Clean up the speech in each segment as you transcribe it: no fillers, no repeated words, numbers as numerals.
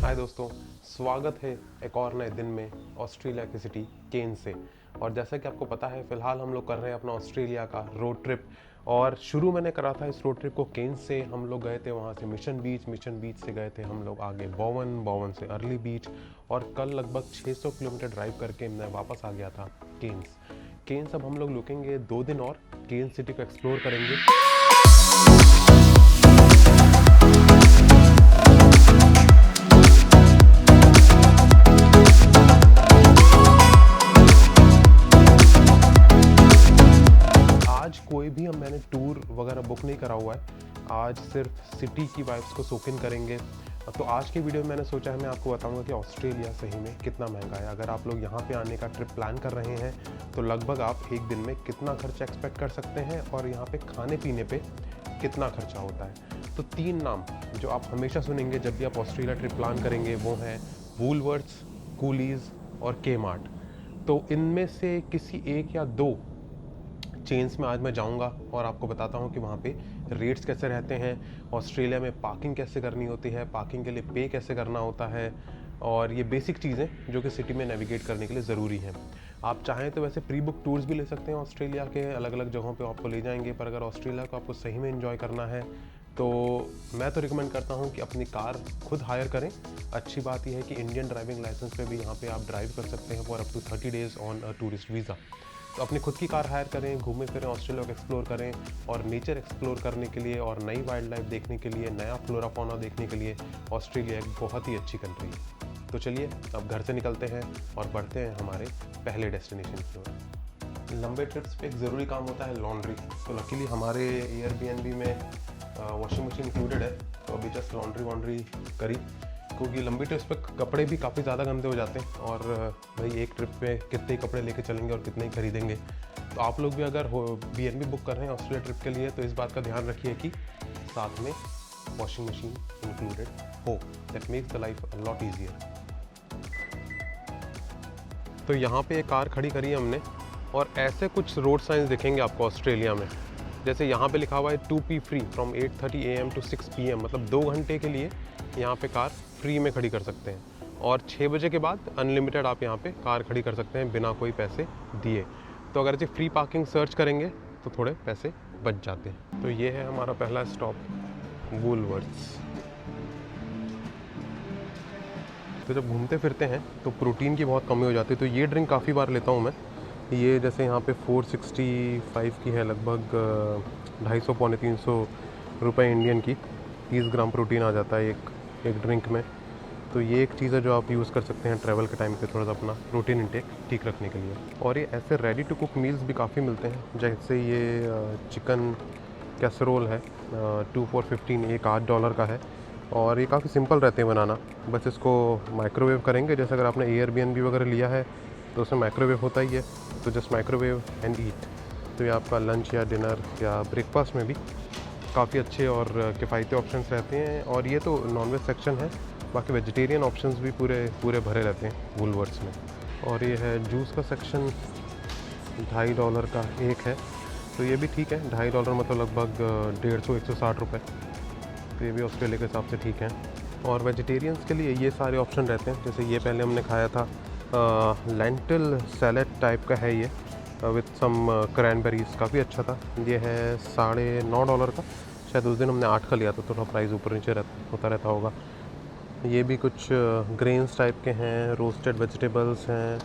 हाय दोस्तों, स्वागत है एक और नए दिन में ऑस्ट्रेलिया की सिटी केन से। और जैसा कि आपको पता है, फ़िलहाल हम लोग कर रहे हैं अपना ऑस्ट्रेलिया का रोड ट्रिप। और शुरू मैंने करा था इस रोड ट्रिप को केन से। हम लोग गए थे वहाँ से मिशन बीच से गए थे हम लोग आगे बोवन से अर्ली बीच, और कल लगभग 600 किलोमीटर ड्राइव करके मैं वापस आ गया था केन्स। अब हम लोग रुकेंगे 2 दिन और केन सिटी को एक्सप्लोर करेंगे। कोई भी मैंने टूर वगैरह बुक नहीं करा हुआ है। आज सिर्फ सिटी की वाइब्स को सोक इन करेंगे। तो आज के वीडियो में मैंने सोचा है मैं आपको बताऊंगा कि ऑस्ट्रेलिया सही में कितना महंगा है। अगर आप लोग यहाँ पे आने का ट्रिप प्लान कर रहे हैं तो लगभग आप एक दिन में कितना खर्चा एक्सपेक्ट कर सकते हैं और यहाँ पे खाने पीने पे कितना खर्चा होता है। तो 3 नाम जो आप हमेशा सुनेंगे जब भी आप ऑस्ट्रेलिया ट्रिप प्लान करेंगे वो हैं वूलवर्थ्स, कूलीज और के-मार्ट। तो इनमें से किसी एक या 2 चेन्स में आज मैं जाऊंगा और आपको बताता हूं कि वहाँ पे रेट्स कैसे रहते हैं, ऑस्ट्रेलिया में पार्किंग कैसे करनी होती है, पार्किंग के लिए पे कैसे करना होता है, और ये बेसिक चीज़ें जो कि सिटी में नेविगेट करने के लिए ज़रूरी हैं। आप चाहें तो वैसे प्री बुक टूर्स भी ले सकते हैं ऑस्ट्रेलिया के अलग अलग जगहों पे आपको ले जाएंगे, पर अगर ऑस्ट्रेलिया को आपको सही में एंजॉय करना है तो मैं तो रिकमेंड करता हूँ कि अपनी कार खुद हायर करें। अच्छी बात यह है कि इंडियन ड्राइविंग लाइसेंस पे भी यहाँ पे आप ड्राइव कर सकते हैं for up to 30 days on a tourist visa. तो अपनी खुद की कार हायर करें, घूमें फिरें, ऑस्ट्रेलिया को एक्सप्लोर करें, और नेचर एक्सप्लोर करने के लिए और नई वाइल्ड लाइफ देखने के लिए, नया फ्लोरा फौना देखने के लिए ऑस्ट्रेलिया एक बहुत ही अच्छी कंट्री है। तो चलिए अब घर से निकलते हैं और बढ़ते हैं हमारे पहले डेस्टिनेशन की ओर। लंबे ट्रिप्स पे एक ज़रूरी काम होता है लॉन्ड्री। तो लकीली हमारे एयरबीएनबी में वॉशिंग मशीन इंक्लूडेड है, तो अभी जस्ट लॉन्ड्री करी, क्योंकि लंबी ट्रिप्स पे कपड़े भी काफ़ी ज़्यादा गंदे हो जाते हैं। और भाई एक ट्रिप पे कितने कपड़े लेके चलेंगे और कितने ही खरीदेंगे। तो आप लोग भी अगर बीएनबी बुक कर रहे हैं ऑस्ट्रेलिया ट्रिप के लिए तो इस बात का ध्यान रखिए कि साथ में वॉशिंग मशीन इंक्लूडेड हो। That makes the life a lot easier. तो यहाँ पे एक कार खड़ी करी है हमने, और ऐसे कुछ रोड साइंस दिखेंगे आपको ऑस्ट्रेलिया में। जैसे यहाँ पे लिखा हुआ है 2P free from 8:30 AM to 6 PM, मतलब 2 घंटे के लिए यहाँ पे कार फ्री में खड़ी कर सकते हैं, और 6 बजे के बाद अनलिमिटेड आप यहाँ पे कार खड़ी कर सकते हैं बिना कोई पैसे दिए। तो अगर ऐसे फ्री पार्किंग सर्च करेंगे तो थोड़े पैसे बच जाते हैं। तो ये है हमारा पहला स्टॉप वूलवर्थ्स। तो जब घूमते फिरते हैं तो प्रोटीन की बहुत कमी हो जाती है, तो ये ड्रिंक काफ़ी बार लेता हूँ मैं। ये जैसे यहाँ पे 465 की है, लगभग 250 पौने 300 रुपये इंडियन की। 30 ग्राम प्रोटीन आ जाता है एक ड्रिंक में। तो ये एक चीज़ है जो आप यूज़ कर सकते हैं ट्रैवल के टाइम पे थोड़ा सा अपना प्रोटीन इंटेक ठीक रखने के लिए। और ये ऐसे रेडी टू कुक मील्स भी काफ़ी मिलते हैं, जैसे ये चिकन कैसरोल है 2 for $15, एक $8 का है, और ये काफ़ी सिंपल रहते हैं बनाना। बस इसको माइक्रोवेव करेंगे, जैसे अगर आपने एयरबीएनबी वगैरह लिया है तो उसमें माइक्रोवेव होता ही है, तो जस्ट माइक्रोवेव एंड ईट। तो ये आपका लंच या डिनर या ब्रेकफास्ट में भी काफ़ी अच्छे और किफ़ायती ऑप्शंस रहते हैं। और ये तो नॉनवेज सेक्शन है, बाकी वेजिटेरियन ऑप्शंस भी पूरे भरे रहते हैं वूलवर्थ्स में। और ये है जूस का सेक्शन, $2.5 का एक है, तो ये भी ठीक है। $2.5 मतलब लगभग 150-160 रुपये, तो ये भी ऑस्ट्रेलिया के हिसाब से ठीक है। और वेजिटेरियंस के लिए ये सारे ऑप्शन रहते हैं। जैसे ये पहले हमने खाया था लेंटिल सैलेड टाइप का है ये, विथ सम क्रैनबेरीज, काफ़ी अच्छा था। ये है $9.5 का, शायद उस दिन हमने 8 का लिया था, थोड़ा प्राइस ऊपर नीचे होता रहता होगा। ये भी कुछ ग्रेन्स टाइप के हैं, रोस्टेड वेजिटेबल्स हैं,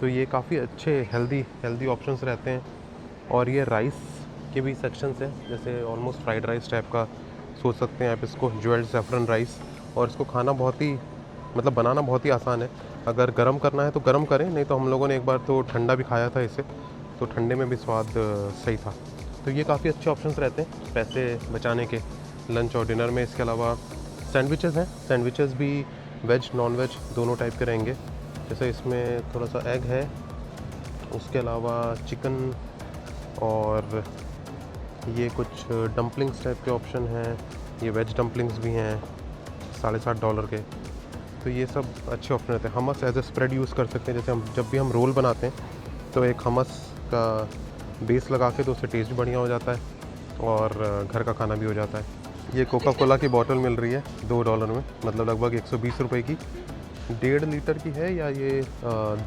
तो ये काफ़ी अच्छे हेल्दी ऑप्शंस रहते हैं। और ये राइस के भी सेक्शंस हैं, जैसे ऑलमोस्ट फ्राइड राइस टाइप का सोच सकते हैं आप इसको, ज्वेल्ड सैफरन राइस। और इसको खाना बनाना बहुत ही आसान है। अगर गर्म करना है तो गर्म करें, नहीं तो हम लोगों ने एक बार तो ठंडा भी खाया था इसे, तो ठंडे में भी स्वाद सही था। तो ये काफ़ी अच्छे ऑप्शंस रहते हैं पैसे बचाने के लंच और डिनर में। इसके अलावा सैंडविचेस हैं, सैंडविचेस भी वेज नॉन वेज दोनों टाइप के रहेंगे। जैसे इसमें थोड़ा सा एग है, उसके अलावा चिकन, और ये कुछ डम्पलिंग्स टाइप के ऑप्शन हैं। ये वेज डम्पलिंग्स भी हैं $60 के। तो ये सब अच्छे ऑप्शन रहते हैं। हमस एज ए स्प्रेड यूज़ कर सकते हैं, जैसे जब भी हम रोल बनाते हैं तो एक हमस का बेस लगा के, तो उससे टेस्ट भी बढ़िया हो जाता है और घर का खाना भी हो जाता है। ये कोका कोला की बोतल मिल रही है $2 में, मतलब लगभग 120 रुपये की। 1.5 लीटर की है या ये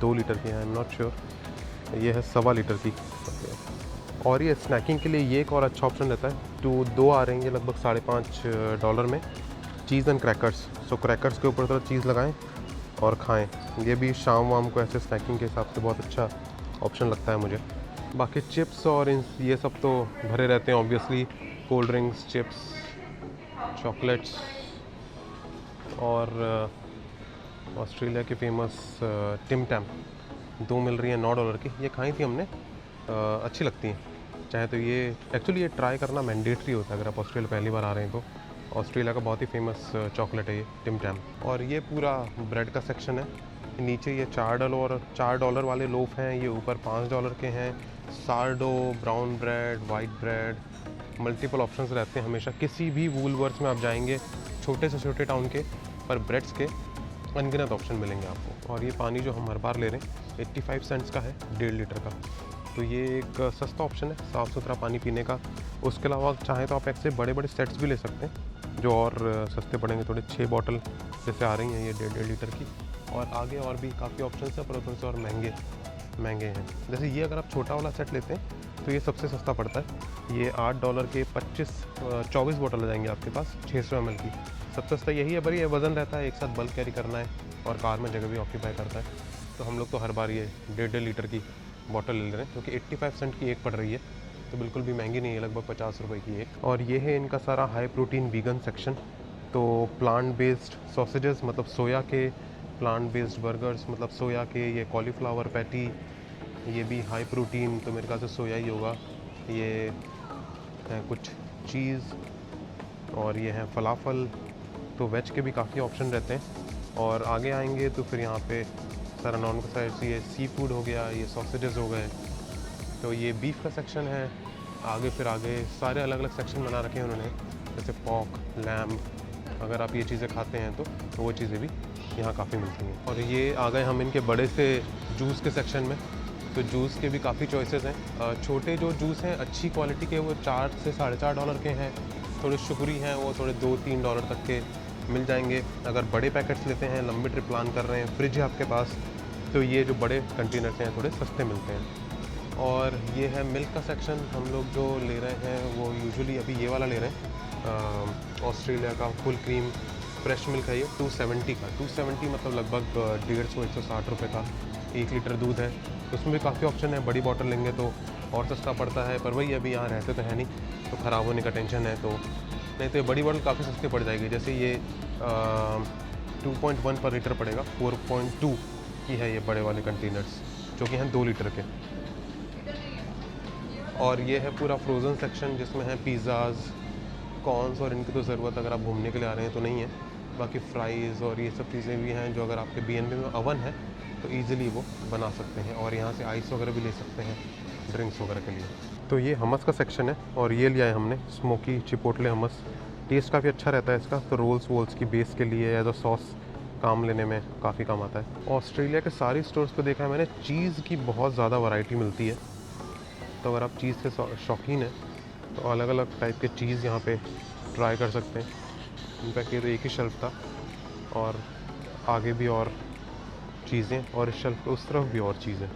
2 लीटर की है, आई एम नॉट श्योर। ये है 1.25 लीटर की। और ये स्नैकिंग के लिए ये एक और अच्छा ऑप्शन रहता है। दो आ रहे हैं ये लगभग $5.5 में, चीज़ एंड क्रैकर्स। सो क्रैकर्स के ऊपर थोड़ा चीज़ लगाएं और खाएं। ये भी शाम वाम को ऐसे स्नैकिंग के हिसाब से बहुत अच्छा ऑप्शन लगता है मुझे। बाकी चिप्स और ये सब तो भरे रहते हैं obviously, cold drinks, chips, chocolates. और ऑस्ट्रेलिया की फेमस टिम टैम 2 मिल रही है $9 की। ये खाई थी हमने, अच्छी लगती हैं। चाहे तो ये एक्चुअली ये ट्राई करना मैंडेटरी होता है अगर आप ऑस्ट्रेलिया पहली बार आ रहे हैं तो। ऑस्ट्रेलिया का बहुत ही फेमस चॉकलेट है ये टिम टैम। और ये पूरा ब्रेड का सेक्शन है। नीचे ये $4 वाले लोफ हैं, ये ऊपर $5 के हैं। Sourdough, brown bread, white bread, multiple options रहते हैं हमेशा। किसी भी वूलवर्थ में आप जाएंगे, छोटे से छोटे टाउन के, पर ब्रेड्स के अनगिनत ऑप्शन मिलेंगे आपको। और ये पानी जो हम हर बार ले रहे हैं 85 सेंट्स का है, 1.5 लीटर का। तो ये एक सस्ता ऑप्शन है साफ़ सुथरा पानी पीने का। उसके अलावा चाहें तो आप ऐसे बड़े बड़े सेट्स भी ले सकते हैं जो और सस्ते पड़ेंगे थोड़े। 6 बॉटल जैसे आ रही हैं ये 1.5 लीटर की। और आगे और भी काफ़ी ऑप्शन है, पर थोड़े से और महंगे हैं। जैसे ये अगर आप छोटा वाला सेट लेते हैं तो ये सबसे सस्ता पड़ता है। ये $8 के 24 बॉटल आ जाएंगे आपके पास, 600 ml की। सबसे सस्ता यही है, पर ये वज़न रहता है, एक साथ बल्क कैरी करना है और कार में जगह भी ऑक्यूपाई करता है। तो हम लोग तो हर बार ये 1.5 लीटर की बॉटल ले रहे हैं, क्योंकि 85 सेंट की एक पड़ रही है, तो बिल्कुल भी महंगी नहीं है, लगभग 50 रुपये की एक। और ये है इनका सारा हाई प्रोटीन वीगन सेक्शन। तो प्लांट बेस्ड सॉसेजेस, मतलब सोया के, प्लांट बेस्ड बर्गर्स मतलब सोया के, ये कॉलीफ्लावर पैटी, ये भी हाई प्रोटीन, तो मेरे ख्याल से सोया ही होगा। ये है कुछ चीज़, और ये है फलाफल। तो वेज के भी काफ़ी ऑप्शन रहते हैं। और आगे आएंगे तो फिर यहाँ पे सारा नॉन का साइड, ये सी फूड हो गया, ये सॉसेजेस हो गए। तो ये बीफ का सेक्शन है। आगे सारे अलग अलग सेक्शन बना रखे हैं उन्होंने, जैसे पॉक, लैम। अगर आप ये चीज़ें खाते हैं तो वो चीज़ें भी यहाँ काफ़ी मिलती हैं। और ये आ गए हम इनके बड़े से जूस के सेक्शन में। तो जूस के भी काफ़ी चॉइसेस हैं। छोटे जो जूस हैं अच्छी क्वालिटी के, वो $4 से $4.5 के हैं। थोड़े शुगरी हैं, वो थोड़े $2-3 तक के मिल जाएंगे। अगर बड़े पैकेट्स लेते हैं, लंबे ट्रिप प्लान कर रहे हैं, फ्रिज है आपके पास, तो ये जो बड़े कंटेनर्स हैं थोड़े सस्ते मिलते हैं। और ये है मिल्क का सेक्शन। हम लोग जो ले रहे हैं वो यूजुअली अभी ये वाला ले रहे हैं, ऑस्ट्रेलिया का फुल क्रीम फ्रेश मिल्क है ये, 270 का। 270 मतलब लगभग 150-160 रुपये का 1 लीटर दूध है। उसमें भी काफ़ी ऑप्शन है, बड़ी बॉटल लेंगे तो और सस्ता पड़ता है, पर वही अभी यहाँ रहते तो है नहीं, तो ख़राब होने का टेंशन है। तो नहीं तो ये बड़ी बॉटल काफ़ी सस्ती पड़ जाएगी। जैसे ये 2.1 पर लीटर पड़ेगा, 4.2 की है ये बड़े वाले कंटेनर्स, जो कि हैं 2 लीटर के। और ये है पूरा फ्रोज़न सेक्शन, जिसमें है पिज़्ज़ाज़, कॉर्न्स, और इनकी तो ज़रूरत अगर आप घूमने के लिए आ रहे हैं तो नहीं है। बाकी फ्राइज़ और ये सब चीज़ें भी हैं, जो अगर आपके BNB में ओवन है तो ईज़िली वो बना सकते हैं। और यहाँ से आइस वगैरह भी ले सकते हैं ड्रिंक्स वगैरह के लिए। तो ये हमस का सेक्शन है, और ये लिया है हमने स्मोकी चिपोटले हमस। टेस्ट काफ़ी अच्छा रहता है इसका। तो रोल्स वोल्स की बेस के लिए एज अ सॉस काम लेने में काफ़ी काम आता है। ऑस्ट्रेलिया के सारी स्टोर्स पे देखा है मैंने, चीज़ की बहुत ज़्यादा वैरायटी मिलती है। तो अगर आप चीज़ के शौकीन हैं तो अलग अलग टाइप के चीज़ यहाँ पे ट्राई कर सकते हैं। इनफैक्ट ये तो एक ही शेल्फ था, और आगे भी और चीज़ें, और इस शेल्फ पे उस तरफ भी और चीज़ें।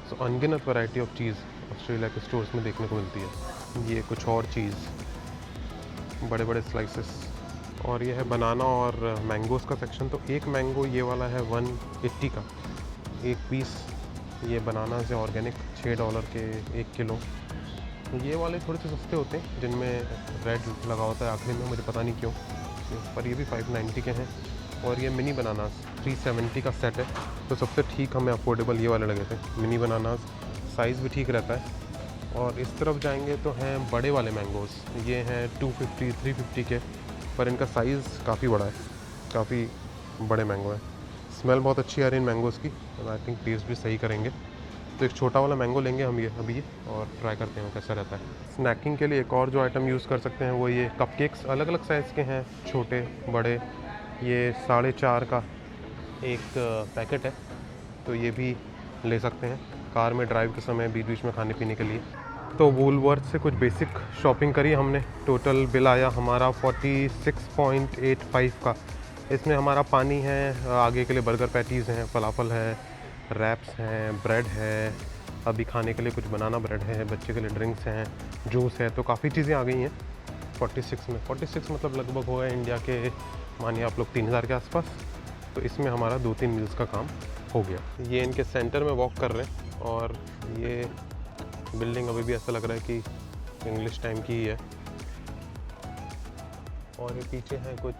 सो अनगिनत वैरायटी ऑफ चीज़ ऑस्ट्रेलिया के स्टोर्स में देखने को मिलती है। ये कुछ और चीज़, बड़े बड़े स्लाइसेस। और ये है बनाना और मैंगोज़ का सेक्शन। तो एक मैंगो ये वाला है 180 का एक पीस। ये बनाना से ऑर्गेनिक $6 के 1 किलो। ये वाले थोड़े से सस्ते होते हैं, जिनमें रेड लगा होता है आखिरी में, मुझे पता नहीं क्यों, पर ये भी 590 के हैं। और ये मिनी बनानास 370 का सेट है। तो सबसे ठीक हमें अफोर्डेबल ये वाले लगे थे मिनी बनानास, साइज़ भी ठीक रहता है। और इस तरफ जाएंगे तो हैं बड़े वाले मैंगोज़। ये हैं 250-350 के, पर इनका साइज़ काफ़ी बड़ा है, काफ़ी बड़े मैंगो हैं। स्मेल बहुत अच्छी आ रही है इन मैंगोज़ की, और आई थिंक टेस्ट भी सही करेंगे। तो एक छोटा वाला मैंगो लेंगे हम ये अभी, और ट्राई करते हैं कैसा रहता है। स्नैकिंग के लिए एक और जो आइटम यूज़ कर सकते हैं वो ये कपकेक्स। अलग अलग साइज़ के हैं, छोटे बड़े। ये 4.5 का एक पैकेट है, तो ये भी ले सकते हैं कार में ड्राइव के समय बीच बीच में खाने पीने के लिए। तो वूलवर्थ से कुछ बेसिक शॉपिंग करी हमने। टोटल बिल आया हमारा 46.85 का। इसमें हमारा पानी है, आगे के लिए बर्गर पैटीज़ हैं, फलाफल है, रैप्स हैं, ब्रेड है, अभी खाने के लिए कुछ बनाना ब्रेड है, बच्चे के लिए ड्रिंक्स हैं, जूस है, तो काफ़ी चीज़ें आ गई हैं 46 में। 46 मतलब लगभग होगा इंडिया के, मानिए आप लोग 3000 के आसपास। तो इसमें हमारा 2-3 मील्स का काम हो गया। ये इनके सेंटर में वॉक कर रहे हैं और ये बिल्डिंग अभी भी ऐसा लग रहा है कि इंग्लिश टाइम की ही है। और ये पीछे हैं कुछ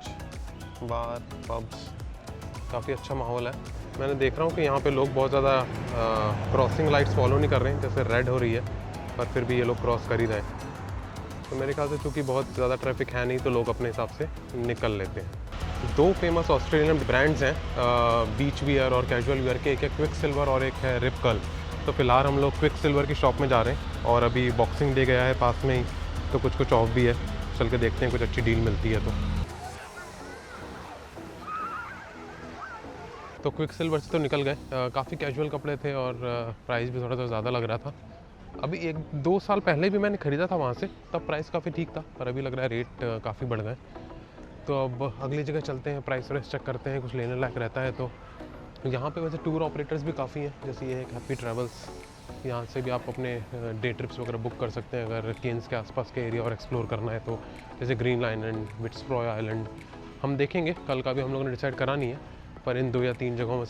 बार पब्स, काफ़ी अच्छा माहौल है। मैंने देख रहा हूँ कि यहाँ पे लोग बहुत ज़्यादा क्रॉसिंग लाइट्स फॉलो नहीं कर रहे हैं, जैसे रेड हो रही है पर फिर भी ये लोग क्रॉस कर ही रहे हैं। तो मेरे ख्याल से चूँकि बहुत ज़्यादा ट्रैफिक है नहीं तो लोग अपने हिसाब से निकल लेते हैं। 2 फेमस ऑस्ट्रेलियन ब्रांड्स हैं बीच वियर और कैजुअल वियर के, एक है क्विक सिल्वर और एक है रिप कर्ल। तो फिलहाल हम लोग क्विक सिल्वर की शॉप में जा रहे हैं और अभी बॉक्सिंग डे गया है पास में ही, तो कुछ ऑफ भी है, चल के देखते हैं कुछ अच्छी डील मिलती है तो क्विक सिल्वर से तो निकल गए। काफ़ी कैजुअल कपड़े थे और प्राइस भी थोड़ा सा ज़्यादा लग रहा था। अभी 1-2 साल पहले भी मैंने ख़रीदा था वहाँ से, तब प्राइस काफ़ी ठीक था, पर अभी लग रहा है रेट काफ़ी बढ़ गए। तो अब अगली जगह चलते हैं, प्राइस वाइस चेक करते हैं, कुछ लेने लायक रहता है। तो यहाँ पे वैसे टूर ऑपरेटर्स भी काफ़ी हैं, जैसे ये एक हैप्पी ट्रैवल्स, यहाँ से भी आप अपने डे ट्रिप्स वगैरह बुक कर सकते हैं अगर केन्स के आसपास के एरिया और एक्सप्लोर करना है तो। जैसे ग्रीन आइलैंड, विट्सरॉय आइलैंड, हम देखेंगे, कल का भी हम लोगों ने डिसाइड करा नहीं है, पर इन 2 या 3 जगहों में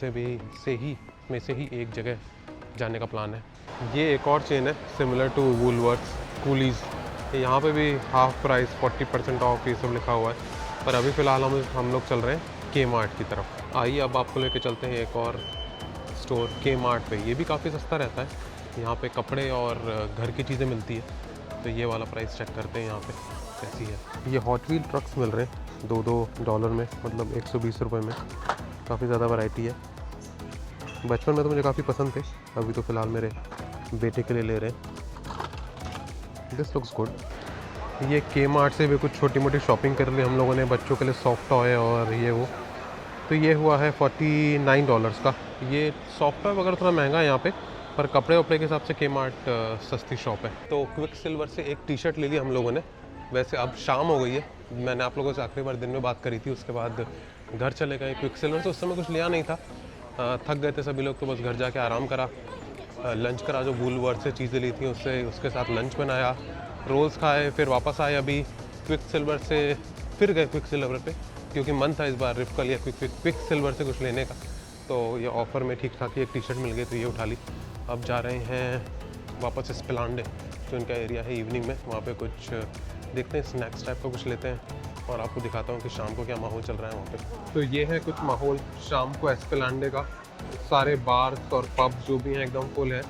से ही एक जगह जाने का प्लान है। ये एक और चेन है सिमिलर टू वूलवर्थ, कूलीज़। यहाँ पे भी हाफ प्राइस 40% ऑफ ये सब लिखा हुआ है, पर अभी फ़िलहाल हम लोग चल रहे हैं के मार्ट की तरफ। आइए अब आपको लेके चलते हैं एक और स्टोर के मार्ट पे। ये भी काफ़ी सस्ता रहता है, यहाँ पे कपड़े और घर की चीज़ें मिलती है। तो ये वाला प्राइस चेक करते हैं यहाँ पे कैसी है। ये हॉट व्हील ट्रक्स मिल रहे हैं $2 में, मतलब 120 रुपये में। काफ़ी ज़्यादा वैरायटी है। बचपन में तो मुझे काफ़ी पसंद थे, अभी तो फ़िलहाल मेरे बेटे के लिए ले रहे हैं। This looks good. ये के मार्ट से भी कुछ छोटी मोटी शॉपिंग कर ली हम लोगों ने, बच्चों के लिए सॉफ्ट टॉय और ये वो। तो ये हुआ है $49 का। ये सॉफ्ट टॉय वगैरह थोड़ा महंगा है यहाँ पे, पर कपड़े वपड़े के हिसाब से के मार्ट सस्ती शॉप है। तो क्विक सिल्वर से एक टी शर्ट ले ली हम लोगों ने। वैसे अब शाम हो गई है, मैंने आप लोगों से आखिरी बार दिन में बात करी थी, उसके बाद घर चले गए। क्विक सिल्वर से उस समय कुछ लिया नहीं था, थक गए थे सभी लोग, तो बस घर जाके आराम करा, लंच करा, जो वूलवर्थ से चीज़ें ली थी उसके साथ लंच बनाया, रोल्स खाए, फिर वापस आए। अभी क्विक सिल्वर से फिर गए क्विक सिल्वर पे, क्योंकि मन था इस बार रिप कर्ल या क्विक सिल्वर से कुछ लेने का। तो ये ऑफ़र में ठीक ठाक ही एक टी शर्ट मिल गई, तो ये उठा ली। अब जा रहे हैं वापस एस्पेलांडे, जो इनका एरिया है इवनिंग में, वहाँ पे कुछ देखते हैं, स्नैक्स टाइप का कुछ लेते हैं और आपको दिखाता हूँ कि शाम को क्या माहौल चल रहा है वहाँ पे। तो ये है कुछ माहौल शाम को एस्पेलांडे का। सारे बार्स और पब्स जो भी हैं एकदम फुल है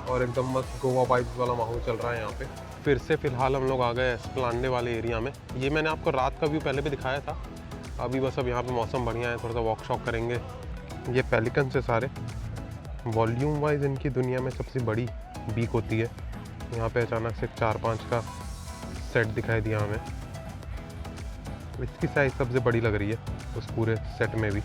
और एकदम मस्त गोवा वाइब्स वाला माहौल चल रहा है यहाँ पे। फिर से फ़िलहाल हम लोग आ गए एस्पेलांडे वाले एरिया में। ये मैंने आपको रात का व्यू पहले भी दिखाया था। अभी बस अब यहाँ पे मौसम बढ़िया है, थोड़ा सा वॉक शॉक करेंगे। ये पेलिकन से सारे वॉल्यूम वाइज इनकी दुनिया में सबसे बड़ी बीक होती है। यहाँ पे अचानक से 4-5 का सेट दिखाई दिया हमें। इसकी साइज़ सबसे बड़ी लग रही है उस पूरे सेट में भी।